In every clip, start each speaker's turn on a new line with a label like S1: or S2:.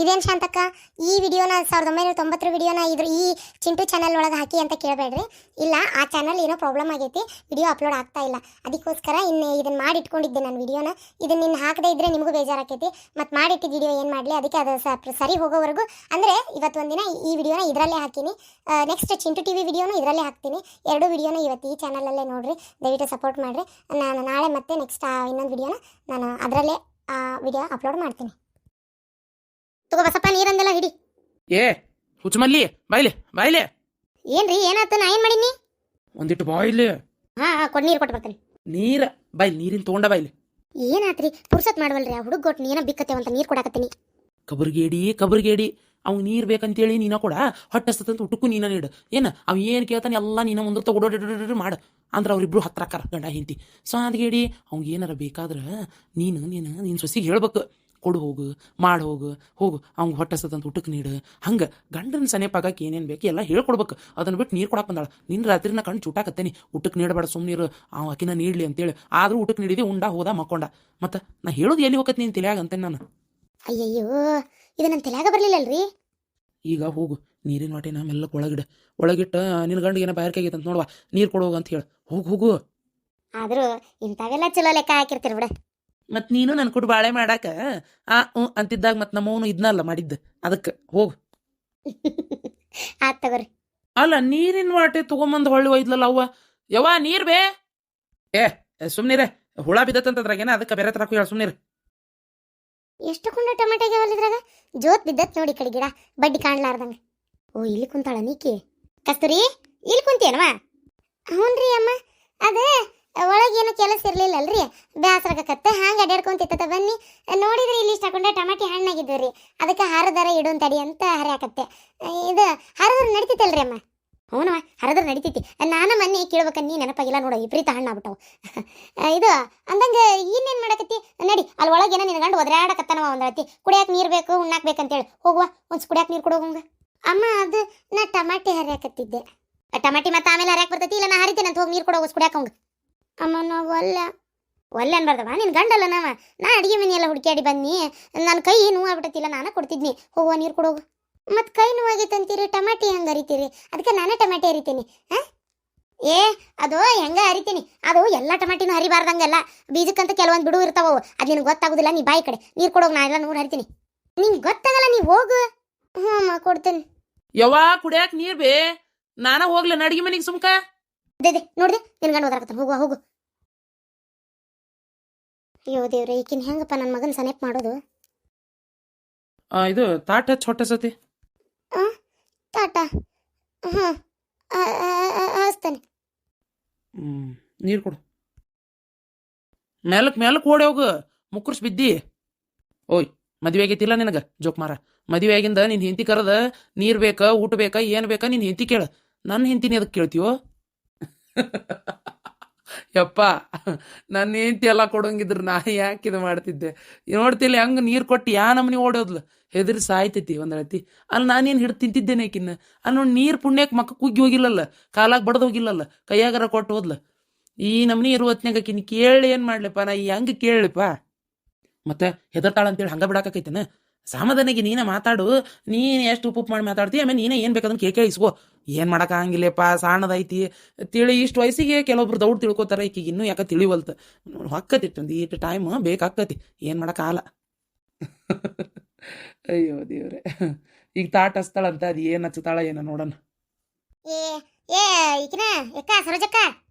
S1: ಇದೇನು ಶಾಂತಕ್ಕ, ಈ ವಿಡಿಯೋನ 1990 ವಿಡಿಯೋನ ಇದ್ರ ಈ ಚಿಂಟು ಚಾನಲ್ ಒಳಗೆ ಹಾಕಿ ಅಂತ ಕೇಳಬೇಡ್ರಿ. ಇಲ್ಲ, ಆ ಚಾನಲ್ ಏನೋ ಪ್ರಾಬ್ಲಮ್ ಆಗೈತಿ, ವಿಡಿಯೋ ಅಪ್ಲೋಡ್ ಆಗ್ತಾ ಇಲ್ಲ. ಅದಕ್ಕೋಸ್ಕರ ಇನ್ನು ಇದನ್ನು ಮಾಡಿ ಇಟ್ಕೊಂಡಿದ್ದೆ ನಾನು ವಿಡಿಯೋನ. ಇದನ್ನ ನಿನ್ನ ಹಾಕದೇ ಇದ್ರೆ ನಿಮಗೂ ಬೇಜಾರಾಕೈತಿ. ಮತ್ತು ಮಾಡಿಟ್ಟಿದ್ದ ವಿಡಿಯೋ ಏನು ಮಾಡಲಿ, ಅದಕ್ಕೆ ಅದು ಸರಿ ಹೋಗೋವರೆಗೂ ಅಂದರೆ ಇವತ್ತು ಒಂದಿನ ಈ ವಿಡಿಯೋನ ಇದರಲ್ಲೇ ಹಾಕೀನಿ. ನೆಕ್ಸ್ಟ್ ಚಿಂಟು ಟಿವಿ ವಿಡಿಯೋನು ಇದರಲ್ಲೇ ಹಾಕ್ತೀನಿ. ಎರಡು ವಿಡಿಯೋನ ಇವತ್ತು ಈ ಚಾನಲಲ್ಲೇ ನೋಡಿರಿ, ದಯವಿಟ್ಟು ಸಪೋರ್ಟ್ ಮಾಡಿರಿ. ನಾನು ನಾಳೆ ಮತ್ತೆ ನೆಕ್ಸ್ಟ್ ಇನ್ನೊಂದು ವಿಡಿಯೋನ ನಾನು ಅದರಲ್ಲೇ ವಿಡಿಯೋ ಅಪ್ಲೋಡ್ ಮಾಡ್ತೀನಿ. ತಗೋ ಬಸಪ್ಪ, ನೀರಂದೆಲ್ಲ ಹಿಡಿ.
S2: ಏ ಹುಚ್ಚಮಲ್ಲಿ, ಬಾಯ್ಲೆ ಬಾಯ್ಲೆ.
S1: ಏನ್ರಿ, ಏನಾಯ್ತು? ನಾ ಏನು ಮಾಡೀನಿ?
S2: ಒಂದಿಟ್ಟು ಬಾಯ್ಲೆ.
S1: ಕೊಟ್ಟು ನೀರು ಕೊಟ್ಟು ಬರ್ತೀನಿ.
S2: ನೀರ ಬಾಯ್ಲಿ, ನೀರಿನ ತೊಗೊಂಡ ಬಾಯ್ಲಿ.
S1: ಏನಾತ್ರಿ? ಪುರ್ಸತ್ ಮಾಡವಲ್ರಿ, ಆ ಹುಡುಗ ಕೊಟ್ಟು ನೀನ ಬಿಕ್ಕತ್ತೇವಂತ ನೀರು ಕೊಡಾಕತ್ತೀನಿ.
S2: ಕಬರ್ಗೇಡಿ ಅವ್ ನೀರ್ ಬೇಕಂತೇಳಿ ನೀನ ಕೂಡ ಹೊಟ್ಟೆಸ್ತಂತ ಊಟಕ್ಕೂ ನೀನ ನೀಡು. ಏನ ಅವ್ ಏನ್ ಕೇಳ್ತಾನೆ ಎಲ್ಲ ನೀನ ಮುಂದೆ ತಗೊಡೋಡಿ ಮಾಡ ಅಂದ್ರೆ ಅವ್ರಿಬ್ರು ಹತ್ರಕ್ಕಾರ ಗಂಡ ಹಿಂತಿ. ಸೊ ಅದ್ಗೇಡಿ ಅವ್ಗೆ ಏನಾರ ಬೇಕಾದ್ರೆ ನೀನು ಸೊಸಿಗೆ ಹೇಳ್ಬೇಕು, ಕೊಡು ಹೋಗು, ಮಾಡಿ ಹೋಗು ಅವ್ಗೆ ಹೊಟ್ಟೆಸ್ತಂತ ಊಟಕ್ಕೆ ನೀಡು. ಹಂಗೆ ಗಂಡನ ಸನೇಪಾಗಕ್ಕೆ ಏನೇನು ಬೇಕು ಎಲ್ಲ ಹೇಳ್ಕೊಡ್ಬೇಕು. ಅದನ್ನ ಬಿಟ್ಟು ನೀರು ಕೊಡಕ್ಕೆ ಬಂದಾಳ. ನಿನ್ನ ರಾತ್ರಿನ ಕಣ್ಣು ಚೂಟಾಕತ್ತೇನಿ, ಊಟಕ್ಕೆ ನೀಡಬೇಡ ಸುಮ್ಮನೀರು, ಅವ್ ಆಕಿನ ನೀಡಲಿ ಅಂತೇಳಿ. ಆದರೂ ಊಟಕ್ಕೆ ನೀಡಿದೆ, ಉಂಡ ಹೋದ ಮಕ್ಕೊಂಡ. ಮತ್ತು ನಾ ಹೇಳೋದು ಎಲ್ಲಿ ಹೋಗತ್ತೆ ನೀನು ತಿಳಿಯಾಗ ಅಂತೇನೆ ನಾನು.
S1: ಅಯ್ಯಯ್ಯೋ, ಇದು ನನ್ನ ತಲೆಯಾಗ ಬರ್ಲಿಲ್ಲಲ್ರಿ.
S2: ಈಗ ಹೋಗು, ನೀರಿನ ವಾಟೆನ ಮೆಲ್ಲಕ್ಕೆ ಒಳಗಿಟ್ಟು ನಿನ್ನ ಗಂಡಿಗೆ ಏನೋ ಬಾಯಾರಿಕೆ ಆಗೈತೆ ಅಂತ ನೋಡುವ, ನೀರು ಕೊಡೋಗ ಅಂತ ಹೇಳಿ ಹೋಗು.
S1: ಆದರೂ ಇಂಥವೆಲ್ಲ ಚಲೋ ಲೆಕ್ಕ ಹಾಕಿರ್ತೀರಿ ಬಿಡ.
S2: ಮತ್ತು ನೀನು ನನ್ನ ಕೊಟ್ಟು ಬಾಳೆ ಮಾಡಾಕ ಅಂತಿದ್ದಾಗ ಮತ್ತು ನಮ್ಮವನು ಇದನ್ನಲ್ಲ ಮಾಡಿದ್ದು, ಅದಕ್ಕೆ ಹೋಗು.
S1: ಆತ್ ತಗೋರಿ.
S2: ಅಲ್ಲ, ನೀರಿನ ವಾಟೆ ತೊಗೊಂಬಂದು ಹೊಳ್ಳಿ ಒಯ್ದ್ಲಲ್ಲ ಅವ್ವ. ಯವ್ವ ನೀರು ಬೇ. ಏ ಸುಮ್ಮನಿರೆ, ಹುಳ ಬಿದ್ದತ್ತಂತದ್ರಾಗೇನ, ಅದಕ್ಕೆ ಬೇರೆ ತರಕು ಹೇಳಿ ಸುಮ್ಮನಿರು.
S1: ಎಷ್ಟು ಕುಂಡ ಟೊಮೆಟೊಗೆ ಹೊಲಿದ್ರಾಗ ಜೋತ್ ಬಿದ್ದತ್ ನೋಡಿ, ಕಡೆ ಗಿಡ ಬಡ್ಡಿ ಕಾಣ್ಲಾರ್ದಂಗ. ಓ, ಇಲ್ಲಿ ಕುಂತಾಳ ನೀಕಿ. ಕಸ್ತೂರಿ, ಇಲ್ಲಿ ಕುಂತೇನವ? ಹ್ಞೂನ್ರಿ ಅಮ್ಮ, ಅದೇ ಒಳಗೇನು ಕೆಲಸ ಇರ್ಲಿಲ್ಲಲ್ರಿ, ಬ್ಯಾಸರಾಗಕತ್ತೆ, ಹಂಗೆ ಅಡ್ಯಾಡ್ಕೊಂತಿತ್ತ. ಬನ್ನಿ ನೋಡಿದ್ರಿ, ಇಲ್ಲಿ ಇಷ್ಟ ಹಾಕೊಂಡೆ ಟಮಾಟಿ ಹಣ್ಣಾಗಿದ್ವು ರೀ, ಅದಕ್ಕೆ ಹರದರ ಇಡೋನ್ ತಡಿ ಅಂತ ಹರಿಯಾಕತ್ತೆ. ಇದು ಹರದ್ರ ನಡಿತೈತಲ್ರಿ ಅಮ್ಮ? ಹ್ಞೂನವ, ಹರದ್ರ ನಡಿತೈತಿ. ನಾನು ಮೊನ್ನೆ ಕೇಳ್ಬೇಕ, ನೀ ನೆನಪಾಗಿಲ್ಲ ನೋಡು, ವಿಪರೀತ ಹಣ್ಣಾಗ್ಬಿಟ್ಟವು. ಇದು ಅಂದಂಗೆ ಇನ್ನೇನು ಮಾಡಕತ್ತಿ? ನಡಿ, ಅಲ್ಲಿ ಒಳಗೇನೋ ನಿನ್ನ ಗಂಡು ಒದರಾಡಕತ್ತನವ ಒಂದಳತಿ. ಕುಡಿಯಾಕ ನೀರು ಬೇಕು, ಉಣ್ಣಾಕ್ ಬೇಕಂತೇಳಿ ಹೋಗುವ, ಒಂದು ಕುಡಿಯಾಕ ನೀರು ಕೊಡೋಗಂಗ. ಅಮ್ಮ, ಅದು ನಾ ಟಮಾಟಿ ಹರಿಯಾಕತ್ತಿದ್ದೆ. ಟಮಾಟಿ ಮತ್ತೆ ಆಮೇಲೆ ಹರಿಯಾಕ ಬರ್ತೈತಿ, ಇಲ್ಲ ನಾ ಹರಿತೇನೆ ಅಂತ ಹೋಗಿ ನೀರು ಕೊಡೋಗ ಕುಡಿಯಾಕಂಗ. ಅಮ್ಮ, ನಾವು ಒಲ್ಲೆ ಅನ್ಬಾರ್ದವ, ನಿನ್ನ ಗಂಡಲ್ಲ ನಾವ. ನಾ ಅಡುಗೆ ಮನೆಯೆಲ್ಲ ಹುಡುಕ್ಯಾಡಿ ಬನ್ನಿ, ನನ್ನ ಕೈ ನೋವಾಗ್ಬಿಟ್ಟತಿಲ್ಲ, ನಾನೇ ಕೊಡ್ತಿದ್ನಿ. ಹೋಗುವ ನೀರು ಕೊಡೋಗು. ಮತ್ತು ಕೈ ನೋವಾಗಿತ್ತು ಅಂತೀರಿ, ಟಮಾಟಿ ಹೆಂಗೆ ಹರಿತೀರಿ? ಅದಕ್ಕೆ ನಾನೇ ಟಮಾಟಿ ಹರಿತೀನಿ. ಏ, ಅದು ಹೆಂಗೆ ಹರಿತೀನಿ, ಅದು ಎಲ್ಲ ಟಮಾಟಿನೂ ಹರಿಬಾರ್ದಂಗೆಲ್ಲ, ಬೀಜಕ್ಕಂತ ಕೆಲವೊಂದು ಬಿಡು ಇರ್ತಾವ, ಅದು ನಿನ್ಗೆ ಗೊತ್ತಾಗೋದಿಲ್ಲ. ನೀ ಬಾಯಿ ಕಡೆ ನೀರು ಕೊಡೋಗಿ, ನಾ ಎಲ್ಲ ನೋಡಿ ಹರಿತೀನಿ. ನಿಂಗೆ ಗೊತ್ತಾಗಲ್ಲ, ನೀ ಹೋಗು. ಹ್ಞೂ ಅಮ್ಮ, ಕೊಡ್ತೇನೆ.
S2: ಯವ್ವ ಕುಡಿಯಾಕ ನೀರು ಬೇ, ನಾನ ಹೋಗ್ಲ ಅಡಿಗೆ ಮನೆಗೆ ಸುಮ್ಕ.
S1: ಅದೇ ನೋಡಿದೆ, ನಿನ್ ಗಂಡು ಓದಾಕತ್ತ. ಹೋಗು. ಅಯ್ಯೋ ದೇವ್ರೆ, ಈಕಿನ ಹೆಂಗಪ್ಪ ನನ್ನ ಮಗನ ಸನೇಪ್ ಮಾಡೋದು?
S2: ಇದು ತಾಟ ಛೋಟ ಸತಿ
S1: ತಾಟ. ಹ್ಞೂ, ಹಚ್ತಾನೆ.
S2: ನೀರು ಕೊಡು. ಮೇಲಕ್ಕೆ ಓಡಿ ಹೋಗು, ಮುಕ್ಕರ್ಸ್ ಬಿದ್ದಿ. ಓಯ್, ಮದುವೆ ಆಗೈತಿಲ್ಲ ನಿನಗೆ ಜೋಕ್ಮಾರ? ಮದುವೆ ಆಗಿಂದ ನಿನ್ನ ಹೆಂಡತಿ ಕರೆದ ನೀರು ಬೇಕಾ, ಊಟ ಬೇಕಾ, ಏನು ಬೇಕಾ ನಿನ್ನ ಹೆಂಡತಿ ಕೇಳ. ನನ್ನ ಹೆಂಡತಿನಿ ಅದಕ್ಕೆ ಕೇಳ್ತೀವೋ? ಯಪ್ಪ, ನನ್ನ ಹೆಂಡತಿ ಎಲ್ಲ ಕೊಡೋಂಗಿದ್ರು ನಾ ಯಾಕೆ ಇದು ಮಾಡ್ತಿದ್ದೆ? ನೋಡ್ತಿಲ್ಲ ಹೆಂಗೆ ನೀರು ಕೊಟ್ಟು ನಮ್ಮನೆ ಓಡೋದ್ಲು, ಹೆದರಿ ಸಾಯ್ತೈತಿ ಒಂದಳತಿ. ಅಲ್ಲಿ ನಾನೇನು ಹಿಡ್ದು ತಿಂತಿದ್ದೇನೆ ಆಕಿನ್ನ. ಅಲ್ಲಿ ನೋಡಿ, ನೀರು ಪುಣ್ಯಕ್ಕೆ ಮಕ್ಕ ಕುಗ್ಗಿ ಹೋಗಿಲ್ಲಲ್ಲ, ಕಾಲಾಗ ಬಡ್ದು ಹೋಗಿಲ್ಲಲ್ಲ, ಕೈಯಾಗಾರ ಕೊಟ್ಟು ಹೋದ್ಲು. ಈ ನಮ್ಮನೆ ಇರುವ ಹೊತ್ನಾಗ ಆಕಿನ ಕೇಳಿ ಏನು ಮಾಡ್ಲಿಪ್ಪ? ನಾ ಹೆಂಗೆ ಕೇಳಲಿಪ್ಪ? ಮತ್ತೆ ಹೆದರ್ತಾಳ ಅಂತೇಳಿ ಹಂಗೆ ಬಿಡಾಕೈತೇನೆ? ಸಾಮಾಧಾನಿಗೆ ನೀನೇ ಮಾತಾಡು. ನೀನು ಎಷ್ಟು ಉಪ್ಪು ಮಾಡಿ ಮಾತಾಡ್ತೀವಿ, ಆಮೇಲೆ ನೀನೇ ಏನು ಬೇಕಂದ್ರೆ ಕೇಳಿಸ್ಕೋ. ಏನು ಮಾಡೋಕ್ಕಾಗಿಲ್ಲಪ್ಪ, ಸಣ್ಣದೈತಿ ತಿಳಿ. ಇಷ್ಟು ವಯಸ್ಸಿಗೆ ಕೆಲವೊಬ್ರು ದೌಡ್ ತಿಳ್ಕೊತಾರೆ, ಈಕಿಗೆ ಇನ್ನೂ ಯಾಕೆ ತಿಳಿವಲ್ತ. ಹೊಕ್ಕತಿತ್ತು ಒಂದು ಇಟ್ಟು ಟೈಮ್ ಬೇಕಾಕತಿ, ಏನು ಮಾಡೋಕ್ಕಾಗಲ್ಲ. ಅಯ್ಯೋ ದೇವ್ರೆ, ಈಗ ತಾಟ ಹಚ್ತಾಳಂತ, ಅದು ಏನು ಹಚ್ಚತಾಳ ಏನೋ ನೋಡೋಣ.
S1: ಈಕಿನ ಯಾಕ ಸರೋಜಕ್ಕ,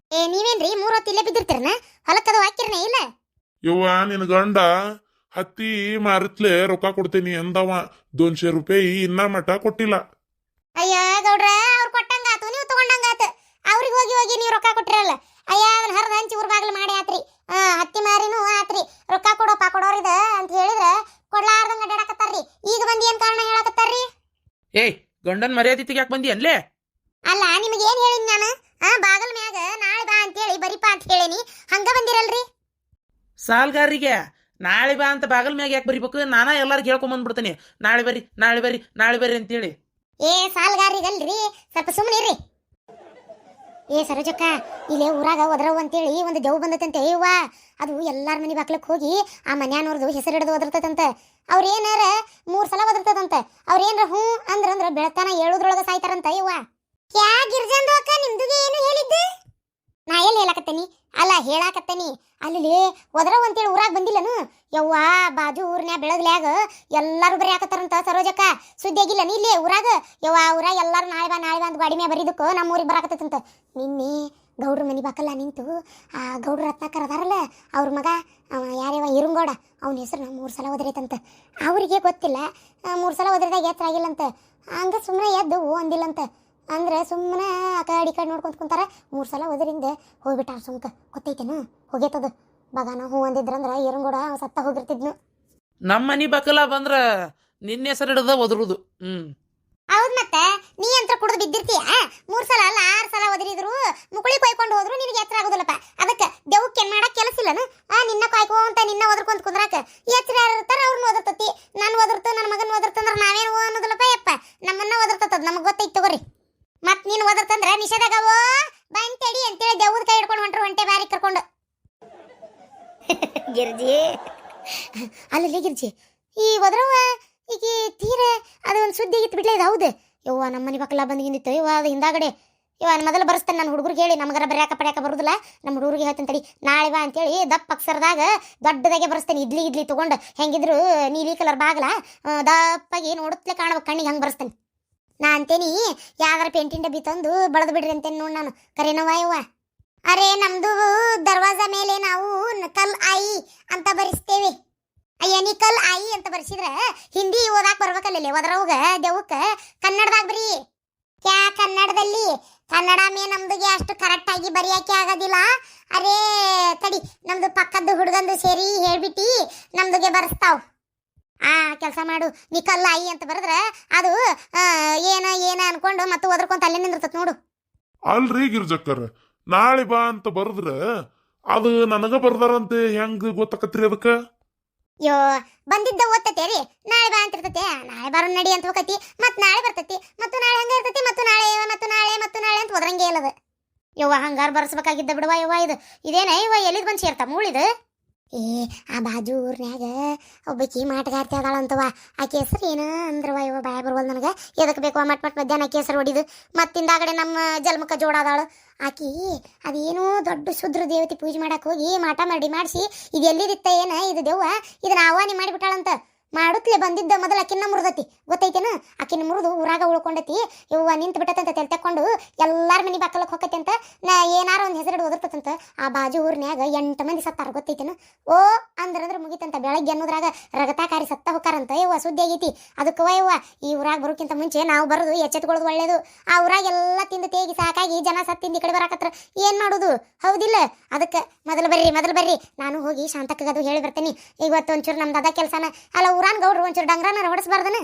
S1: ನೀವೇನ್ರಿ 3 ಹೊತ್ತು ಇಲ್ಲೇ ಬಿದ್ದಿರ್ತೀರನ? ಹೊಲಕ್ಕದು ಹಾಕಿರ್ನೇ ಇಲ್ಲ?
S3: ಯವ್ವ, ನಿನ್ ಗಂಡ ಹತ್ತಿ ಮಾರಿತ್ಲೆ ರೊಕ್ಕ ಕೊಡ್ತೀನಿ ಅಂದವ. 200 ರೂಪಾಯಿ ಇನ್ನ ಮಟ ಕೊಟ್ಟಿಲ್ಲ.
S1: ಅಯ್ಯ ಗೌಡ್ರ, ಅವ್ರು ಕೊಟ್ಟಂಗಾತು, ನೀವು ತಗೊಂಡಂಗಾತು. ಅವ್ರಿಗೆ ಹೋಗಿ ನೀವು ರೊಕ್ಕ ಕೊಟ್ಟಿರಲ್ಲ. ಅಯ್ಯ, ಅದನ್ನ ಹರಿದ ಹಂಚಿ ಊರ್ ಬಾಗಿಲು ಮಾಡಿ ಆತ್ರಿ. ಹತ್ತಿ ಮಾರಿನೂ ಆತ್ರಿ, ರೊಕ್ಕ ಕೊಡೋಪ್ಪ ಕೊಡೋರಿದ ಅಂತ ಹೇಳಿದ್ರೆ ಕೊಡ್ಲಾರ್ದಂಗ ಅಡ್ಯಾಡಕತ್ತಾರ್ರಿ. ಈಗ ಬಂದು ಏನ್ ಕಾರಣ ಹೇಳಕತ್ತಾರ್ರಿ?
S2: ಏಯ್, ಗಂಡನ್ ಮರ್ಯಾದಿತಿಗೆ ಯಾಕೆ ಬಂದಿ ಅಲ್ಲೇ?
S1: ಅಲ್ಲ, ನಿಮಗೆ ಏನ್ ಹೇಳಿನ್ ನಾನು? ಬಾಗಲ್ ಮ್ಯಾಗ ನಾಳೆ ಬಾ ಅಂತ ಹೇಳಿ ಬರಿಪಾ ಅಂತ ಹೇಳೇನಿ, ಹಂಗ ಬಂದಿರಲ್ರಿ?
S2: ಸಾಲ್ಗಾರಿಗೆ ನಾಳೆ ಬಾ ಅಂತ ಬಾಗಲ್ ಮ್ಯಾಗ ಯಾಕೆ ಬರಿಬೇಕು? ನಾನಾ ಎಲ್ಲಾರು ಕೇಳ್ಕೊಂಬಂದ್ಬಿಡ್ತೇನೆ, ನಾಳೆ ಬರ್ರಿ ಅಂತೇಳಿ.
S1: ಸಾಲ್ಗಾರಿಗಲ್ರಿ, ಸ್ವಲ್ಪ ಸುಮ್ಮನಿರ್ರಿ. ಏ ಸರೋಜಕ್ಕ, ಇಲ್ಲೇ ಊರಾಗ ಒದರವ್ ಅಂತೇಳಿ ಒಂದು ದೆವ್ ಬಂದತಂತೆ ಇವ್ವ. ಅದು ಎಲ್ಲಾರ ಮನೆ ಬಾಕ್ಲಕ್ ಹೋಗಿ ಆ ಮನ್ಯಾನವ್ರದು ಹೆಸರು ಹಿಡಿದು ಒದರ್ತದಂತೆ. ಅವ್ರೇನಾರ 3 ಸಲ ಒದರ್ತದಂತೆ. ಅವ್ರೇನ್ರ ಹ್ಞೂ ಅಂದ್ರ ಬೆಳತಾನ ಹೇಳುದ್ರೊಳಗ ಸಾಯ್ತಾರಂತ ಇವ್ವ. ಕ್ಯಾ ಗಿರ್ಜಂದು ಅಕ್ಕ, ನಿಮ್ದುಗೆ ಏನು ಹೇಳಿದ್ದೆ? ನಾ ಎಲ್ಲಿ ಹೇಳಾಕತ್ತೇನಿ? ಅಲ್ಲ ಹೇಳಾಕತ್ತೇನಿ, ಅಲ್ಲಿ ಒದರವ್ ಅಂತೇಳಿ ಊರಾಗ ಬಂದಿಲ್ಲನು ಯವ್ವ. ಬಾಜು ಊರ್ನ್ಯಾ ಬೆಳಗ್ಲ್ಯಾಗ ಎಲ್ಲಾರು ಬರೀ ಹಾಕತ್ತಾರಂತ ಸರೋಜಕ್ಕ. ಸುದ್ದಿ ಆಗಿಲ್ಲ ನೀ ಇಲ್ಲೇ ಊರಾಗ? ಯವ್ವ ಊರಾಗ ಎಲ್ಲಾರು ನಾಳೆ ಬಾ ಅಂತ ಗಾಡಿ ಮ್ಯಾ ಬರೀದಕ್ಕೆ ನಮ್ಮ ಊರಿಗೆ ಬರಾಕತ್ತಂತ. ನಿನ್ನೆ ಗೌಡ್ರ ಮನಿ ಬಾಕಲ್ಲ ನಿಂತು ಆ ಗೌಡ್ರ ರತ್ನಾಕರ್ ಅದಾರಲ್ಲ, ಅವ್ರ ಮಗ ಯಾರ್ಯವ ಇರುಂಗೌಡ, ಅವನ ಹೆಸರು 3 ಸಲ ಒದರೈತಂತ. ಅವ್ರಿಗೆ ಗೊತ್ತಿಲ್ಲ 3 ಸಲ ಒದರಿದಾಗ ಎತ್ತರ ಆಗಿಲ್ಲಂತ. ಹಂಗ ಸುಮ್ಮನೆ ಎದ್ದು ಹೂ ಅಂದಿಲ್ಲಂತ. ಅಂದ್ರೆ ಸುಮ್ಮನೆ ಆ ಕಡೆ ಈ ಕಡೆ ನೋಡ್ಕೊಂತ ಕುಂತಾರ. 3 ಸಲ ಒದರಿಂದ ಹೋಗ್ಬಿಟ್ಟಾರ ಸುಮ್ಕ. ಗೊತ್ತೈತೇನು? ಹೋಗೇತದ ಬಗಾನ ಹೂ ಅಂದಿದ್ರಂದ್ರ ಇರುಂಗೌಡ ಸತ್ತ ಹೋಗಿರ್ತಿದ್ನು.
S2: ನಮ್ಮ ಮನಿ ಬಕಲ ಬಂದ್ರ ನಿನ್ನ ಹೆಸರು ಹಿಡ್ದ ಒದರುದು.
S1: ಹೌದ್ ಮತ್ತೆ ನೀ ಅಂತ ಕುಡಿದು ಬಿದ್ದಿರ್ತೀಯ. 3 ಸಲ ಅಲ್ಲ 6 ಸಲ ಒದರಿದ್ರು ಮುಕುಳಿ ಕೊಯ್ಕೊಂಡು ಹೋದ್ರು ನಿನಗೆ ಎಚ್ಚರ ಆಗುದಿಲ್ಲಪ್ಪ. ಅದಕ್ಕೆ ದೆವ್ಕ್ಕೆ ಏನ್ ಮಾಡಕ್ ಕೆಲಸ ಇಲ್ಲನು? ನಿನ್ನ ಕಾಯ್ಕೊಂತ ನಿನ್ನ ಒದರ್ಕೊಂತ ಕುಂದ್ರಾಕ ಎಚ್ಚರ ಯಾರು ಇರ್ತಾರ? ಅವ್ರನ್ನ ಒದರ್ತತಿ. ನಾನು ಒದರ್ತು, ನನ್ನ ಮಗನ ಒದರ್ತಂದ್ರ ನಾವೇನು ಅನ್ನೋದಿಲ್ಲಪ್ಪ ಯಪ್ಪ. ನಮ್ಮನ್ನ ಒದರ್ತದ ನಮಗ್ ಗೊತ್ತೈತಿ ತಗೋರಿ. ಮತ್ ನೀನು ಒದರ್ತಂದ್ರ ನಿಷೇಧಾಗವೋ ಬಂತೇಡಿ ಅಂತೇಳಿ ದೆವ್ವದ ಕೈ ಹಿಡ್ಕೊಂಡು ಹೊಂಟ್ರು ಹೊಂಟೆ ಬಾರಿ ಕರ್ಕೊಂಡು. ಗಿರ್ಜಿ ಅಲ್ಲಿ ಗಿರ್ಜಿ, ಈ ಒದರವ ಈಗ ತೀರ ಅದು ಒಂದು ಸುದ್ದಿ ಆಗಿತ್ತು ಬಿಡ್ಲೇ. ಇದು ಹೌದು ಯವ್ವ, ನಮ್ಮ ಮನೆ ಪಕ್ಕಲ್ಲ ಬಂದಿತ್ತು ಯವ್ವ. ಅದು ಹಿಂದಾಗಡೆ ಯವ್ವ ಮೊದಲು ಬರೆಸ್ತಾನೆ ನನ್ನ ಹುಡುಗರಿಗೆ ಹೇಳಿ. ನಮಗರ ಬರ್ಯಾಕ ಪಡ್ಯಾಕ ಬರುದಿಲ್ಲ, ನಮ್ಮ ಹುಡುಗರಿಗೆ ಹೇಳ್ತಾನೆ ತಡಿ, ನಾಳೆ ಬಾ ಅಂತೇಳಿ ದಪ್ಪ ಅಕ್ಷರದಾಗ ದೊಡ್ಡದಾಗೆ ಬರೆಸ್ತೇನೆ. ಇಡ್ಲಿ ತೊಗೊಂಡು ಹೆಂಗಿದ್ರು ನೀಲಿ ಕಲರ್ ಬಾಗ್ಲ ದಪ್ಪಾಗಿ ನೋಡುತ್ತಲೇ ಕಾಣಬೇಕು ಕಣ್ಣಿಗೆ, ಹಂಗೆ ಬರೆಸ್ತೇನೆ. ನಾ ಅಂತೇನಿ ಯಾವ್ದಾರ ಪೇಂಟಿನ ಡಬ್ಬಿ ತಂದು ಬಳದು ಬಿಡ್ರಿ ಅಂತೇನಿ ನೋಡಿ ನಾನು. ಕರೇನವ್ವ ಯವ್ವ? ಅರೆ ನಮ್ದು ದರ್ವಾಜಾ ಮೇಲೆ ನಾವು ಕಲ್ ಆಯಿ ಅಂತ ಬರೆಸ್ತೇವೆ. ಅಯ್ಯ ನೀ ಕಲ್ ಆಯಿ ಅಂತ ಬರ್ಸಿದ್ರ ಹಿಂದಿ ಓದಾಕ್ ಬರ್ಬೇಕಲ್ಲ. ಒದರವ್ಗ ದೆವ್ವಕ್ಕ ಕನ್ನಡದಾಗ ಬರೀ. ಕ್ಯಾ ಕನ್ನಡದಲ್ಲಿ? ಕನ್ನಡ ಮೇ ನಮ್ದುಗೆ ಅಷ್ಟು ಕರೆಕ್ಟ್ ಆಗಿ ಬರೆಯಕ್ಕೆ ಆಗೋದಿಲ್ಲ. ಅರೇ ತಡಿ, ನಮ್ದು ಪಕ್ಕದ್ದು ಹುಡುಗಂದು ಸೇರಿ ಹೇಳ್ಬಿಟ್ಟು ನಮ್ದುಗೆ ಬರ್ಸ್ತಾವ್. ಕೆಲಸ ಮಾಡು, ನೀ ಕಲ್ ಆಯಿ ಅಂತ ಬರದ್ರ ಅದು ಏನ ಅನ್ಕೊಂಡು ಮತ್ತೆ ಒದರ್ಕೊಂತ ಅಲ್ಲೇ ನಿಂದಿರ್ತತ್ ನೋಡು.
S3: ಅಲ್ರಿ ಗಿರ್ಜಕ್ಕರ್, ನಾಳೆ ಬಾ ಅಂತ ಬರದ್ರ ಅದು ನನಗ ಬರ್ದಾರಂತೆ ಹೆಂಗ್ ಗೊತ್ತಾಕತ್ರಿ ಅದಕ್ಕ?
S1: ಯೋ ಬಂದಿದ್ದ ಓದ್ತತೇರಿ, ನಾಳೆ ಬಾ ಅಂತ ಇರ್ತತೆ. ನಾಳೆ ಬರೋ ನಡಿ ಅಂತ ಹೋಗತಿ, ಮತ್ ನಾಳೆ ಬರ್ತತಿ, ಮತ್ತು ನಾಳೆ ಹಂಗ ಇರ್ತತಿ, ಮತ್ತು ನಾಳೆ ಅಂತ ಹೋದ್ರಂಗೆ ಇಲ್ಲದ. ಯವ್ವ ಹಂಗಾರ ಬರ್ಸ್ಬೇಕಾಗಿದ್ದ ಬಿಡುವ ಯವ್ವ. ಇದೇನ ಇವ ಎಲ್ಲಿದ್ ಬಂದು ಸೇರ್ತ ಮೂಳಿದು? ಆ ಬಾಜು ಊರ್ನ್ಯಾಗ ಒಬ್ಬಕಿ ಮಾಟಗಾರ್ತಿ ಅದಾಳಂತವ. ಆಕೆ ಹೆಸರು ಏನ ಅಂದ್ರವ ಇವ ಬಾಯ ಬರ್ವಲ್ ನನಗೆ. ಎದಕ್ಕೆ ಬೇಕವ ಮಟ್ ಮಧ್ಯಾಹ್ನ ಆಕೆ ಹೆಸರು ಹೊಡಿದು. ಮತ್ತಿಂದಾಗಡೆ ನಮ್ಮ ಜಲ್ಮಕ್ಕ ಜೋಡಾದಾಳು ಆಕಿ. ಅದೇನೋ ದೊಡ್ಡ ಶುದ್ರ ದೇವತೆ ಪೂಜೆ ಮಾಡಕ್ಕೆ ಹೋಗಿ ಮಾಟ ಮಾಡಿಸಿ ಇದು ಎಲ್ಲಿದಿತ್ತ ಏನ ಇದು ದೆವ್ವ ಇದನ್ನ ಆಹ್ವಾನಿ ಮಾಡಿಬಿಟ್ಟಾಳಂತ. ಮಾಡುತ್ತಲೇ ಬಂದಿದ್ದ ಮೊದಲು ಅಕ್ಕಿನ ಮುರಿದತಿ, ಗೊತ್ತೈತೇನ? ಅಕ್ಕಿನ ಮುರಿದು ಊರಾಗ ಉಳ್ಕೊಂಡತಿ. ಇವ್ವ ನಿಂತು ಬಿಟ್ಟತಂತ ತೆಲ್ತಕೊಂಡು ಎಲ್ಲಾರ ಮನೆ ಬಾಕಲಕ್ಕೆ ಹೋಗತಿ ಅಂತ. ಏನಾರ ಒಂದು ಹೆಸರು ಓದಿರ್ತಂತ. ಆ ಬಾಜು ಊರ್ನ್ಯಾಗ 8 ಮಂದಿ ಸತ್ತಾರ, ಗೊತ್ತೈತೇನ? ಓ ಅಂದ್ರ ಮುಗಿತಂತ. ಬೆಳಗ್ಗೆ ಅನ್ನೋದ್ರಾಗ ರಗತಾಕಾರಿ ಸತ್ತ ಹೋಕಾರಂತ. ಯವ್ವ ಸುದ್ದಿ ಆಗೈತಿ. ಅದಕ್ಕವ ಯವ್ವ ಈ ಊರಾಗ ಬರೋಕ್ಕಿಂತ ಮುಂಚೆ ನಾವು ಬರೋದು ಎಚ್ಚೆತ್ಕೊಳ್ಳೋದು ಒಳ್ಳೇದು. ಆ ಊರಾಗೆಲ್ಲ ತಿಂದು ತೇಗಿ ಸಾಕಾಗಿ ಜನ ಸತ್ತಿಂದ ಈ ಕಡೆ ಬರಾಕತ್ರ ಏನ್ ಮಾಡುದು? ಹೌದಿಲ್ಲ? ಅದಕ್ಕೆ ಮೊದಲು ಬರ್ರಿ, ನಾನು ಹೋಗಿ ಶಾಂತಕ್ಕದು ಹೇಳಿ ಬರ್ತೇನೆ. ಇವತ್ತು ಒಂಚೂರು ನಮ್ದು ಅದ ಕೆಲಸನ ಅಲ್ಲ. ಊರಾನ್ ಗೌಡ್ರು ಒಂಚೂರು ಡಂಗ್ರನ ಹೊಡಸ್ಬಾರ್ದನ?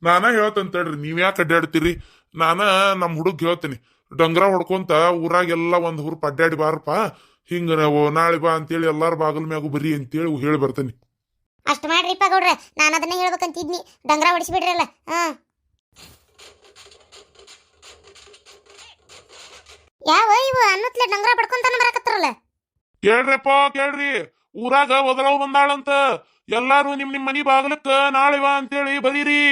S3: ನಾನ ಹೇಳ್ತಂತೇಳ್ರಿ, ನೀವ್ ಯಾಕೆ ಅಡ್ಡಾಡ್ತೀರಿ? ನಾನ ನಮ್ಮ ಹುಡುಗ್ ಹೇಳ್ತೀನಿ, ಡಂಗ್ರ ಹೊಡ್ಕೊಂತ ಊರಾಗೆಲ್ಲ ಒಂದ್ ಹುರುಪ್ ಅಡ್ಡಾಡಿ ಬಾರಪ್ಪ, ಹಿಂಗ ನಾವು ನಾಳೆ ಬಾ ಅಂತೇಳಿ ಎಲ್ಲಾರ ಬಾಗಲ್ ಮ್ಯಾಗು ಬರಿ ಅಂತೇಳಿ ಹೇಳಿ ಬರ್ತೇನೆ.
S1: ಅಷ್ಟು ಮಾಡ್ರಿಪ್ಪ ಗೌಡ್ರೆ, ನಾನು ಅದನ್ನೇ ಹೇಳ್ಬೇಕಂತಿದ್ನಿ. ಡಂಗ್ರ ಹೊಡಿಸ್ಬಿಡ್ರಲ್ಲ. ಯಾವ ಇವು ಅನ್ನತ್ಲೆ ಡಂಗ್ರ ಪಡ್ಕೊಂತಾನ ಬರಾಕತ್ತಾರಲ್ಲ?
S3: ಕೇಳ್ರಿ, ಊರಾಗ ಒದರವ್ ಬಂದಾಳಂತ. ಎಲ್ಲಾರು ನಿಮ್ ಮನಿ ಬಾಗಲಕ್ಕ ನಾಳೆ ಬಾ ಅಂತೇಳಿ ಬರೀರಿ.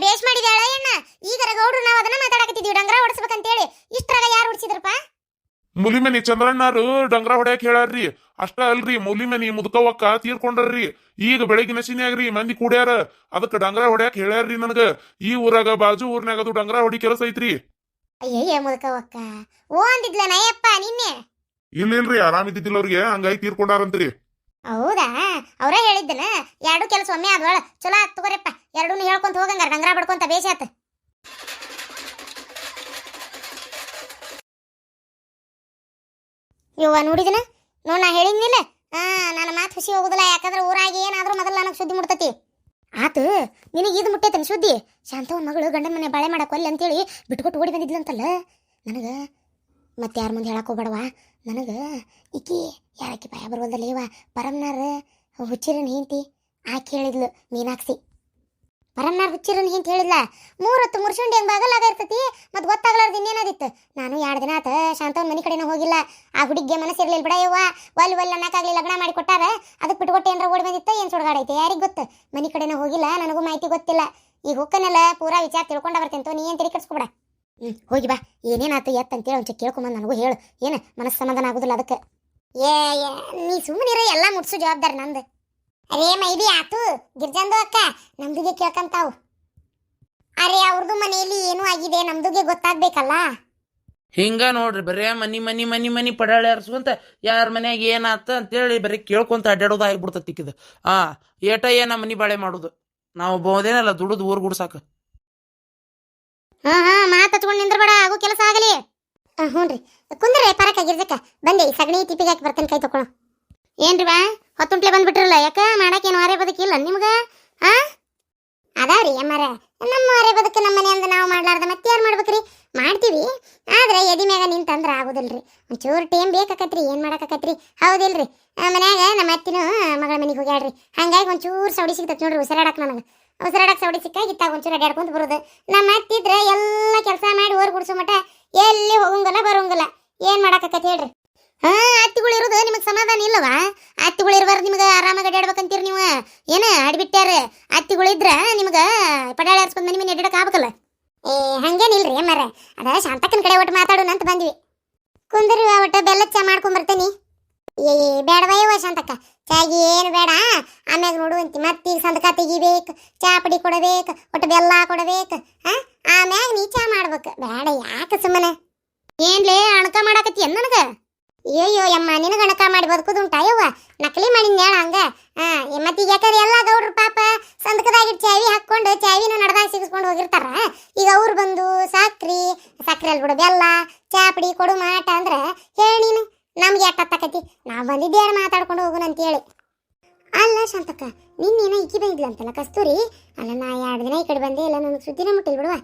S1: ಬೇಸ್ ಮಾಡಿದ್ಯಾಳ ಎಣ್ಣ? ಈಗರ ಗೌಡ್ರು ನಾವು ಅದನ್ನ ಮಾತಾಡಕತ್ತಿದೀವಿ, ಡಂಗ್ರ ಹೊಡಿಸ್ಬೇಕಂತೇಳಿ. ಇಷ್ಟ್ರಾಗ ಯಾರು ಹೊಡಿಸಿದ್ರಪ್ಪ?
S3: ಮುಲಿಮನಿ ಚಂದ್ರಣ್ಣಾರು ಡಂಗ್ರ ಹೊಡ್ಯಾಕ್ ಹೇಳ್ಯಾರ್ರಿ. ಅಷ್ಟ ಅಲ್ರಿ, ಮುಲಿಮನಿ ಮುದುಕವಕ್ಕ ತೀರ್ಕೊಂಡ್ರಿ. ಈಗ ಬೆಳಗಿನ ಸಿನ್ಯಾಗ್ರಿ ಮಂದಿ ಕೂಡ್ಯಾರ, ಅದಕ್ಕೆ ಡಂಗ್ರ ಹೊಡ್ಯಾಕ್ ಹೇಳ್ಯಾರ್ರಿ ನನಗ. ಈ ಊರಾಗ ಬಾಜು ಊರ್ನ್ಯಾಗ ಅದು ಡಂಗ್ರ ಹೊಡಿ ಕೆಲಸ ಐತ್ರಿ.
S1: ಅಯ್ಯಯ್ಯ ಮುದುಕವಕ್ಕ ಓ ಅಂದಿದ್ಲ ನಯ್ಯಪ್ಪ ನಿನ್ನೆ.
S3: ಇಲ್ರಿ, ಆರಾಮಿದ್ದಿಲ್ಲ ಅವ್ರಿಗೆ, ಹಂಗಾಗಿ ತೀರ್ಕೊಂಡಾರಂತ್ರಿ.
S1: ಹೌದಾ? ಅವರೇ ಹೇಳಿದ್ದನ? 2 ಕೆಲಸ ಒಮ್ಮೆ ಆದ್ವಳ. ಚಲೋ ಆತ್ ತಗೋರಪ್ಪ, 2 ಹೇಳ್ಕೊಂತ ಹೋಗಂಗಾರ ಡಂಗ್ರ ಬಡ್ಕೊಂತ ಬೇಷ ಆತ. ಯವ್ವ ನೋಡಿದನ ನೋಡ್, ನಾ ಹೇಳಿದ್ನಿಲ್ಲ ನನ್ನ ಮಾತು ಹುಸಿ ಹೋಗುದಿಲ್ಲ. ಯಾಕಂದ್ರೆ ಊರಾಗಿ ಏನಾದ್ರೂ ಮೊದಲು ನನಗೆ ಸುದ್ದಿ ಮುಟ್ತತಿ. ಆತು ನಿನಗೆ ಇದು ಮುಟ್ಟೈತನ ಸುದ್ದಿ? ಶಾಂತವನ್ ಮಗಳು ಗಂಡನ ಮನೆ ಬಾಳೆ ಮಾಡಕ್ ಒಲ್ಲೆ ಅಂತೇಳಿ ಬಿಟ್ಕೊಟ್ಟು ಓಡಿ ಬಂದಿದ್ಲಂತಲ್ಲ. ನನಗೆ ಮತ್ತೆ ಯಾರ ಮುಂದೆ ಹೇಳಕ್ ಹೋಗ್ಬೇಡವಾ. ನನಗೆ ಈಕಿ ಯಾರಕ್ಕೆ ಭಯ ಬರುವಲ್ದಲ್ಲ ಇವ ಪರಮ್ನಾರ ಹುಚ್ಚಿರನ್ ಹೆಂಡತಿ ಆಕೆ ಹೇಳಿದ್ಲು, ಮೀನಾಕ್ಷಿ. ಪರನ್ನಾರ್ ಹುಚ್ಚಿರನ್ ಅಂತ ಹೇಳಿಲ್ಲ 3 ಹೊತ್ತು ಮುರ್ಸುಂಡಿ ಹೆಂಗ್ ಬಾಗಲಾಗ ಇರ್ತತಿ ಮತ್ ಗೊತ್ತಾಗ್ಲಾರ್ದು ಇನ್ನೇನಾದಿತ್ತು. ನಾನು 2 ದಿನ ಆತ ಶಾಂತವನ್ ಮನಿ ಕಡೆನೂ ಹೋಗಿಲ್ಲ. ಆ ಹುಡುಗಿಗೆ ಮನಸ್ಸಿರ್ಲಿಲ್ಲ ಬಿಡ ಯವ್ವ. ಒಲ್ ಅನ್ನಕ್ಕಾಗ್ಲಿ ಲಗ್ನ ಮಾಡಿ ಕೊಟ್ಟಾರ, ಅದಕ್ಕೆ ಬಿಟ್ಕೊಟ್ಟೆ ಏನ್ರ ಓಡಿ ಬಂದಿತ್ತ ಏನ್ ಸುಡ್ಗಾಡೈತೆ ಯಾರಿಗ್ ಗೊತ್ತು. ಮನಿ ಕಡೆನೂ ಹೋಗಿಲ್ಲ, ನನಗೂ ಮಾಹಿತಿ ಗೊತ್ತಿಲ್ಲ. ಈಗ ಹೊಕ್ಕನೆಲ್ಲ ಪೂರಾ ವಿಚಾರ ತಿಳ್ಕೊಂಡ ಬರ್ತೇನೆ. ನೀ ಏನ್ ತಲೆ ಕೆಡ್ಸ್ಕೊಬೇಡ. ಹೋಗಿ ಬಾ, ಏನೇನಾತು ಎತ್ತ ಅಂತೇಳಿ ಒಂಚೂರು ಕೇಳ್ಕೊಂಬಂದು ನನಗೂ ಹೇಳು. ಏನು ಮನಸ್ಸು ಸಮಾಧಾನ ಆಗುದಿಲ್ಲ ಅದಕ್ಕೆ. ನೀ ಸುಮ್ಮನಿರ, ಎಲ್ಲ ಮುಟ್ಸು ಜವಾಬ್ದಾರಿ ನಂದು. ಅರೇ ಮೈದಿ ಆತು ಗಿರ್ಜಂದು ಅಕ್ಕ, ನಮ್ದುಗೆ ಕೇಳ್ಕಂತಾವು. ಅರೆ ಅವ್ರದ್ದು ಮನೆಯಲ್ಲಿ ಏನೂ ಆಗಿದೆ, ನಮ್ದುಗೆ ಗೊತ್ತಾಗ್ಬೇಕಲ್ಲ.
S2: ಹಿಂಗ ನೋಡ್ರಿ, ಬರೇ ಮನಿ ಪಡಾಳಿ ಹರ್ಸ್ಕೊಂತ ಯಾರ ಮನ್ಯಾಗ ಏನಾತ ಅಂತೇಳಿ ಬರೀ ಕೇಳ್ಕೊಂತ ಅಡ್ಡಾಡೋದು ಆಗ್ಬಿಡ್ತತಿಕ್ಕಿದ. ಏಟ ಏನ ಮನಿ ಬಾಳೆ ಮಾಡುದು, ನಾವು ಬಹುದೇನಲ್ಲ ದುಡುದು ಊರ್ ಗುಡ್ಸಾಕ.
S1: ಮಾತು ಹಚ್ಕೊಂಡು ನಿಂದ್ರಬೇಡ, ಆಗೋ ಕೆಲಸ ಆಗಲಿ. ಹ್ಞೂನ್ರಿ, ಕುಂದ್ರೆ ಪರಕ ಗಿರ್ಜಕ್ಕ ಬಂದೆ. ಸಗಣಿ ತಿಪ್ಪಿಗೆ ಹಾಕಿ ಬರ್ತೇನೆ, ಕೈ ತಕೊಳ್ಳೋ. ಏನ್ರಿ ಬಾ ಹೊತ್ತುಂಟ್ಲೆ ಬಂದ್ಬಿಟ್ರಲ್ಲ, ಯಾಕ ಮಾಡಾಕೇನು ಅರೆ ಬದುಕಿಲ್ಲ ನಿಮ್ಗ? ಅದಾವ್ರಿ ಅಮ್ಮಾರ, ನಮ್ಮ ಅರೆ ಬದುಕು ನಮ್ಮ ಮನೆ ಅಂದ ನಾವು ಮಾಡ್ಲಾರ್ದ ಮತ್ತೆ ಯಾರು ಮಾಡ್ಬೇಕ್ರಿ? ಮಾಡ್ತೀವಿ, ಆದ್ರೆ ಎದಿ ಮ್ಯಾಗ ನಿಂತಂದ್ರ ಆಗುದಿಲ್ರಿ. ಒಂಚೂರು ಟೈಮ್ ಬೇಕಾಕತ್ರಿ, ಏನ್ ಮಾಡಾಕತ್ರಿ? ಹೌದಿಲ್ರಿ? ಮನ್ಯಾಗ ನಮ್ಮ ಅತ್ತಿನೂ ಮಗಳ ಮನೆಗೆ ಹೋಗ್ಯಾಡ್ರಿ, ಹಂಗಾಗಿ ಒಂಚೂರು ಸೌಡಿ ಸಿಗ್ತತ್ ನೋಡ್ರಿ ಉಸಿರಾಡಕ್. ನನಗೆ ಉಸಿರಾಡಕ್ ಸೌಡಿ ಸಿಕ್ಕಾಗ ಇತ್ತಾಗ ಒಂಚೂರು ಅಡ್ಯಾಡ್ಕೊಂತ ಬರೋದು. ನಮ್ಮ ಅತ್ತಿದ್ರ ಎಲ್ಲ ಕೆಲಸ ಮಾಡಿ ಓರ್ ಗುಡ್ಸೋ ಮಟ ಎಲ್ಲಿ ಹೋಗಂಗಲ್ಲ ಬರೋಂಗಿಲ್ಲ. ಏನ್ ಮಾಡಾಕತ್ತಿ ಹೇಳ್ರಿ? ಅತ್ತಿಗಳು ಇರೋದು ನಿಮಗೆ ಸಮಾಧಾನ ಇಲ್ಲವಾ? ಅತ್ತಿಗಳು ಇರಬಾರ್ದು ನಿಮ್ಗೆ, ಆರಾಮಾಗಿ ಅಡ್ಯಾಡ್ಬೇಕಂತೀರಿ ನೀವು. ಏನ ಅಡ್ಬಿಟ್ಟ್ಯಾರ? ಅತ್ತಿಗಳಿದ್ರ ನಿಮ್ಗೆ ಪಡಾಳಿ ಹರ್ಸ್ಕೊಂಡ್ ಮನೆ ಅಡ್ಡಾಡಕ್ ಆಗ್ಬೇಕಲ್ಲ. ಹಂಗೇನಿಲ್ರಿ ಅಮ್ಮಾರ, ಅದ ಶಾಂತಕ್ಕನ ಕಡೆ ಒಟ್ಟು ಮಾತಾಡೋಣ ಅಂತ ಬಂದ್ವಿ. ಕುಂದ್ರಿ ಒಟ್ಟು ಬೆಲ್ಲ ಚಾ ಮಾಡ್ಕೊಂಡ್ ಬರ್ತೇನಿ. ಬೇಡವಯ್ಯವ ಶಾಂತಕ್ಕ, ಚಾಗಿ ಏನು ಬೇಡ, ಆಮ್ಯಾಗ ನೋಡುವಂತಿ. ಮತ್ತೀಗ ಸಂದಕ ತೆಗಿಬೇಕು, ಚಾ ಪುಡಿ ಕೊಡಬೇಕು, ಒಟ್ಟು ಬೆಲ್ಲ ಕೊಡಬೇಕು. ಆಮ್ಯಾಗ ನೀ ಚಾ ಮಾಡ್ಬೇಕು. ಬೇಡ ಯಾಕೆ ಸುಮ್ಮನೆ ಏನ್ಲೇ ಅಣಕ ಮಾಡಾಕತ್ತಿ ನನಗ? ಅಯ್ಯೋ ಯಮ್ಮ, ನಿನಗೆ ಅಣಕ ಮಾಡಿ ಬದುಕುದುಂಟ ಯವ್ವ? ನಕಲಿ ಮಾಡಿನ ಹೇಳ ಹಂಗ. ಮತ್ತೀಗ ಯಾಕಂದ್ರೆ ಎಲ್ಲ ಗೌಡ್ರು ಪಾಪ ಸಂದಕದಾಗಿಟ್ಟು ಚಾವಿ ಹಾಕೊಂಡು ಚಾವಿನೂ ನಡ್ದಾಗ ಸಿಗಿಸ್ಕೊಂಡು ಹೋಗಿರ್ತಾರ. ಈಗ ಅವ್ರು ಬಂದು ಸಕ್ರಿ ಅಲ್ಲಿ ಬಿಡು ಬೆಲ್ಲ ಚಾ ಪುಡಿ ಕೊಡು ಮಾಟ ಅಂದ್ರೆ ಹೇಳಿ ನೀನು ನಮ್ಗೆ ಎಟ್ಟತ್ತಕತಿ. ನಾವು ಬಂದಿದ್ದೆ ಮಾತಾಡ್ಕೊಂಡು ಹೋಗೋಣ ಅಂತೇಳಿ. ಅಲ್ಲ ಶಾಂತಕ್ಕ, ನಿನ್ನೇನೋ ಇಕ್ಕಿ ಬಂದಿದ್ಲ ಅಂತಲ್ಲ ಕಸ್ತೂರಿ? ಅಲ್ಲ, ನಾ 2 ದಿನ ಈ ಕಡೆ ಬಂದೆ ಇಲ್ಲ, ನನಗೆ ಸುದ್ದಿನೇ ಮುಟ್ಟಿಲ್ ಬಿಡುವ.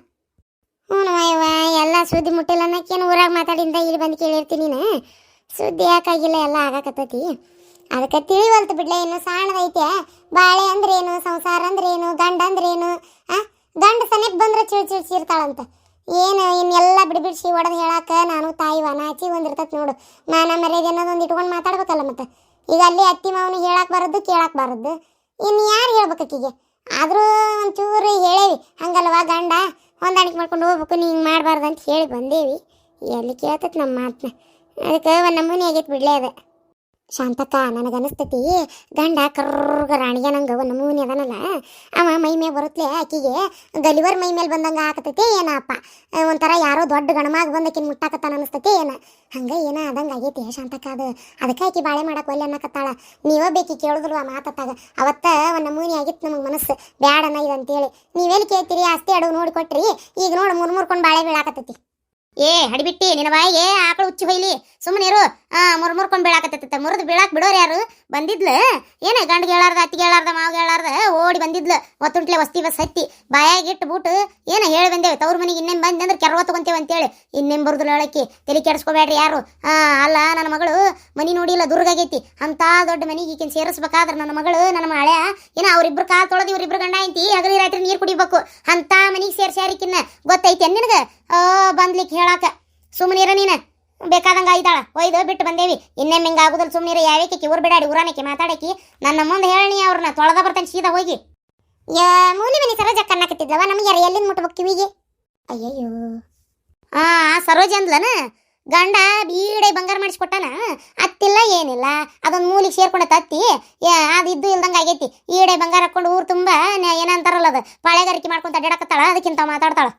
S1: ಹ್ಞೂ ಅಯ್ಯವ, ಎಲ್ಲ ಸುದ್ದಿ ಮುಟ್ಟಿಲ್ಲ ಅನ್ನಕ್ಕೇನು ಊರಾಗ ಮಾತಾಡಿಂದ ಇಲ್ಲಿ ಬಂದು ಕೇಳಿರ್ತೀನಿ. ನೀನು ಸುದ್ದಿ ಯಾಕಾಗಿಲ್ಲ, ಎಲ್ಲ ಆಗಾಕತ್ತೈತಿ. ಅದಕ್ಕೆ ತಿಳಿವಲ್ತು ಬಿಡ್ಲೆ. ಇನ್ನು ಸಾಣದೈತೆ ಬಾಳೆ ಅಂದ್ರೇನು, ಸಂಸಾರ ಅಂದ್ರೇನು, ಗಂಡ ಅಂದ್ರೇನು. ಗಂಡ ಸನೇಕ್ ಬಂದ್ರೆ ಚಿಡ್ಚಿಡ್ಸಿರ್ತಾಳಂತ. ಏನು ಇನ್ನೆಲ್ಲ ಬಿಡ್ಸಿ ಹೊಡೆದು ಹೇಳಾಕ ನಾನು ತಾಯಿವ ನಾಚಿ ಒಂದಿರ್ತತ್ ನೋಡು. ಮಾನ ಮರ್ಯಾದೆ ಅನ್ನೋದೊಂದು ಇಟ್ಕೊಂಡು ಮಾತಾಡ್ಬೇಕಲ್ಲ. ಮತ್ತೆ ಈಗ ಅಲ್ಲಿ ಅತ್ತಿ ಮಾವನಿಗೆ ಹೇಳಕ್ ಬಾರದ್ದು, ಕೇಳಕ್ ಬಾರದ್ದು. ಇನ್ನು ಯಾರು ಹೇಳ್ಬೇಕೀಗೆ? ಆದರೂ ಒಂಚೂರು ಹೇಳೇವಿ, ಹಂಗಲ್ವಾ ಗಂಡ ಹೊಂದಾಣಿಕೆ ಮಾಡ್ಕೊಂಡು ಹೋಗ್ಬೇಕು, ನೀ ಹಿಂಗೆ ಮಾಡಬಾರ್ದು ಅಂತ ಹೇಳಿ ಬಂದೇವಿ. ಎಲ್ಲಿ ಕೇಳ್ತೈತಿ ನಮ್ಮ ಮಾತನ್ನ? ಅದಕ್ಕೆ ಒಂದು ನಮೂನಿ ಆಗೈತೆ ಬಿಡ್ಲೇ ಅದ. ಶಾಂತಕ್ಕ, ನನಗನ್ನಿಸ್ತೈತಿ ಗಂಡ ಕರ್ಗ ರಾಣಿಗೆ ನಂಗೆ ಒಂದು ನಮೂನಿ ಅದನಲ್ಲ, ಅವ ಮೈ ಮೇಲೆ ಬರುತ್ತಲೇ ಆಕಿಗೆ ಗಲಿವರ್ ಮೈ ಮೇಲೆ ಬಂದಂಗೆ ಹಾಕತೈತಿ ಏನಪ್ಪ. ಒಂಥರ ಯಾರೋ ದೊಡ್ಡ ಗಣಮಾಗ ಬಂದಕಿನ್ ಮುಟ್ಟಾಕತ್ತಾನ ಅನಿಸ್ತೈತಿ ಏನು, ಹಂಗೆ ಏನ ಆದಂಗೆ ಆಗೈತಿ ಶಾಂತಕ್ಕ. ಅದಕ್ಕೆ ಆಕಿ ಬಾಳೆ ಮಾಡಕ್ಕೆ ಒಲ್ಲೆ ಅನ್ನಕತ್ತಾಳ. ನೀವೇ ಬೇಕಿ ಕೇಳಿದ್ರು ಆ ಮಾತತ್ತಾಗ. ಅವತ್ತ ಒಂದು ನಮೂನಿ ಆಗಿತ್ತು ನಮಗೆ ಮನಸ್ಸು, ಬ್ಯಾಡನ ಇದು ಅಂತೇಳಿ. ನೀವೆಲ್ಲಿ ಕೇಳ್ತೀರಿ? ಆಸ್ತಿ ಅಡುಗೆ ನೋಡಿ ಕೊಟ್ರಿ, ಈಗ ನೋಡು ಮುರ್ಕೊಂಡು ಬಾಳೆ ಬೀಳಾಕತ್ತೈತಿ. ಹಡಿಬಿಟ್ಟಿ ನಿನ್ನ ಬಾಯಿಗೆ ಆಕಳು ಹುಚ್ಚಿ ಹೊಯ್ಲಿ, ಸುಮ್ಮನೆ ಇರು. ಮುರ್ಕೊಂಡ್ ಬೀಳಾಕತ್ತ. ಮುರಿದು ಬೀಳಾಕ್ ಬಿಡೋರು ಯಾರು? ಬಂದಿದ್ಲು ಏನ ಗಂಡಿಗೆ ಹೇಳಾರ್ದ, ಅತ್ತಿಗೆ ಹೇಳಾರ್ದ, ಮಾವಿಗೆ ಹೇಳಾರ್ದ ಓಡಿ ಬಂದಿದ್ಲು. ಒತ್ತುಂಟ್ಲೆ ವಸ್ತಿ ಬಸ್ ಹತ್ತಿ ಬಾಯಾಗಿಟ್ಟು ಬೂಟು ಏನ ಹೇಳಿ ಬಂದೇವೆ, ತವ್ರ ಮನೆಗೆ ಇನ್ನೇನು ಬಂದೆ ಅಂದ್ರೆ ಕೆರವ ತಗೊಂತೇವೆ ಅಂತೇಳಿ. ಇನ್ನೇನು ಬರುದಿಲ್ಲ ಹೇಳಕ್ಕಿ, ತಲೆ ಕೆಡಿಸ್ಕೋಬೇಡ್ರಿ ಯಾರು. ಅಲ್ಲ, ನನ್ನ ಮಗಳು ಮನಿ ನೋಡಿಲ್ಲ, ದುರ್ಗಾಗೈತಿ. ಅಂತ ದೊಡ್ಡ ಮನೆಗೆ ಈಗಿನ ಸೇರಿಸ್ಬೇಕಾದ್ರೆ ನನ್ನ ಮಗಳು ನನ್ನ ಹಳೆಯ ಏನ ಅವ್ರಿಬ್ರು ಕಾಲು ತೊಳೆದು ಇವ್ರಿಬ್ರು ಗಂಡ ಐತಿ ಹಗಲಿ ರಾತ್ರಿ ನೀರು ಕುಡಿಬೇಕು ಅಂತ ಮನಿಗೆ ಸೇರ್ಸ್ಯಾರಿಕಿನ್ನ ಗೊತ್ತೈತಿ ನಿನಗ? ಬಂದ್ಲಿಕ್ಕೆ ಹೇಳಾಕ ಸುಮ್ಮನಿರ ನೀನು. ಬೇಕಾದಂಗೆ ಆಯ್ತಾಳ ಒಯ್ದು ಬಿಟ್ಟು ಬಂದೇವಿ. ಇನ್ನೇನು ಹಿಂಗೆ ಆಗುದಿಲ್ಲ, ಸುಮ್ಮನಿರ. ಯಾವೇಕಿ ಊರು ಬಿಡಾಡಿ ಊರಾನಕ್ಕೆ ಮಾತಾಡಕಿ ನನ್ನ ಮುಂದೆ ಹೇಳಿ ಅವ್ರನ್ನ ತೊಳೆದ ಬರ್ತಾನೆ ಸೀದಾ ಹೋಗಿ. ಮೂಲಿ ಮನೆ ಸರೋಜ ಕಣ್ಣಾಕತ್ತಿದ್ಲವ, ನಮಗೆ ಯಾರು ಎಲ್ಲಿಂದ ಮುಟ್ಬೇಕು ಕಿವಿಗೆ? ಅಯ್ಯಯ್ಯೋ, ಸರೋಜ ಅಂದ್ಲನ ಗಂಡ ಬೀಡೆ ಬಂಗಾರ ಮಾಡಿಸ್ಕೊಟ್ಟಾನ, ಅತ್ತಿಲ್ಲ ಏನಿಲ್ಲ, ಅದೊಂದು ಮೂಲಿಗೆ ಸೇರ್ಕೊಂಡ ತತ್ತಿ ಅದು ಇದ್ದು ಇಲ್ದಂಗೆ ಆಗೈತಿ. ಈಡೆ ಬಂಗಾರ ಹಾಕೊಂಡು ಊರು ತುಂಬ ಏನಂತಾರಲ್ಲ ಅದು ಪಾಳೆಗಾರಿಕೆ ಮಾಡ್ಕೊಂತ ಅಡ್ಡಾಡಕತ್ತಾಳ, ಅದಕ್ಕಿಂತ ಮಾತಾಡ್ತಾಳ.